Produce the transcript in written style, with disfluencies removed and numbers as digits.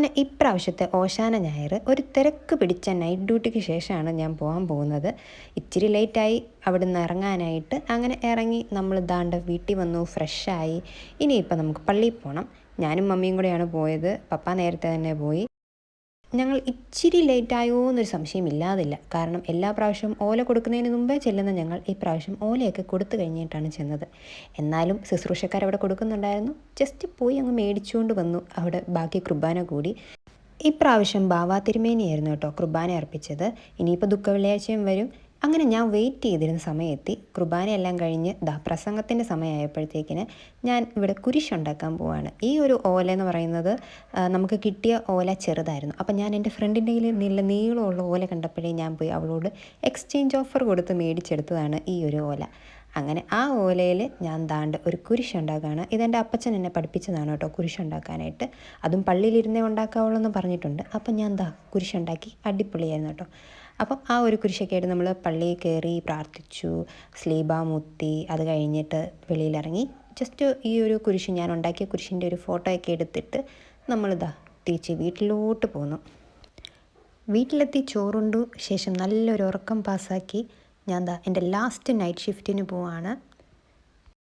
അങ്ങനെ ഇപ്രാവശ്യത്തെ ഓശാന ഞായർ ഒരു തിരക്ക് പിടിച്ച നൈറ്റ് ഡ്യൂട്ടിക്ക് ശേഷമാണ് ഞാൻ പോകാൻ പോകുന്നത്. ഇച്ചിരി ലേറ്റായി അവിടുന്ന് ഇറങ്ങാനായിട്ട്. അങ്ങനെ ഇറങ്ങി നമ്മൾ ദാണ്ട വീട്ടിൽ വന്നു, ഫ്രഷായി. ഇനിയിപ്പോൾ നമുക്ക് പള്ളിയിൽ പോകണം. ഞാനും മമ്മിയും കൂടെയാണ് പോയത്. പപ്പ നേരത്തെ തന്നെ പോയി. ഞങ്ങൾ ഇച്ചിരി ലേറ്റായോ എന്നൊരു സംശയം ഇല്ലാതില്ല. കാരണം എല്ലാ പ്രാവശ്യവും ഓല കൊടുക്കുന്നതിന് മുമ്പേ ചെല്ലുന്ന ഞങ്ങൾ ഈ പ്രാവശ്യം ഓലയൊക്കെ കൊടുത്തു കഴിഞ്ഞിട്ടാണ് ചെന്നത്. എന്നാലും ശുശ്രൂഷക്കാരവിടെ കൊടുക്കുന്നുണ്ടായിരുന്നു. ജസ്റ്റ് പോയി അങ്ങ് മേടിച്ചുകൊണ്ട് വന്നു. അവിടെ ബാക്കി കുർബാന കൂടി. ഇപ്രാവശ്യം ബാവാ തിരുമേനിയായിരുന്നു കേട്ടോ കുർബാന അർപ്പിച്ചത്. ഇനിയിപ്പോൾ ദുഃഖ വെള്ളിയാഴ്ചയും വരും. അങ്ങനെ ഞാൻ വെയിറ്റ് ചെയ്തിരുന്ന സമയമെത്തി. കുർബാനയെല്ലാം കഴിഞ്ഞ് പ്രസംഗത്തിൻ്റെ സമയമായപ്പോഴത്തേക്കിന് ഞാൻ ഇവിടെ കുരിശുണ്ടാക്കാൻ പോവാണ്. ഈ ഒരു ഓല എന്ന് പറയുന്നത് നമുക്ക് കിട്ടിയ ഓല ചെറുതായിരുന്നു. അപ്പം ഞാൻ എൻ്റെ ഫ്രണ്ടിൻ്റെ കയ്യിൽ നല്ല നീളമുള്ള ഓല കണ്ടപ്പോഴേ ഞാൻ പോയി അവളോട് എക്സ്ചേഞ്ച് ഓഫർ കൊടുത്ത് മേടിച്ചെടുത്തതാണ് ഈ ഒരു ഓല. അങ്ങനെ ആ ഓലയിൽ ഞാൻ ദാണ്ട് ഒരു കുരിശുണ്ടാക്കുകയാണ്. ഇതെൻ്റെ അപ്പച്ചൻ എന്നെ പഠിപ്പിച്ചതാണ് കേട്ടോ കുരിശുണ്ടാക്കാനായിട്ട്. അതും പള്ളിയിലിരുന്നേ ഉണ്ടാക്കാവുള്ളൂ എന്ന് പറഞ്ഞിട്ടുണ്ട്. അപ്പം ഞാൻ കുരിശുണ്ടാക്കി. അടിപൊളിയായിരുന്നു കേട്ടോ. അപ്പം ആ ഒരു കുരിശൊക്കെ ആയിട്ട് നമ്മൾ പള്ളിയിൽ കയറി പ്രാർത്ഥിച്ചു, സ്ലീബ മുത്തി. അത് കഴിഞ്ഞിട്ട് വെളിയിലിറങ്ങി ജസ്റ്റ് ഈ ഒരു കുരിശ്, ഞാൻ ഉണ്ടാക്കിയ കുരിശിൻ്റെ ഒരു ഫോട്ടോയൊക്കെ എടുത്തിട്ട് നമ്മളിതാ തിരിച്ച് വീട്ടിലോട്ട് പോന്നു. വീട്ടിലെത്തി ചോറുണ്ടു ശേഷം നല്ലൊരു ഉറക്കം പാസ്സാക്കി ഞാൻ എൻ്റെ ലാസ്റ്റ് നൈറ്റ് ഷിഫ്റ്റിന് പോവാണ്.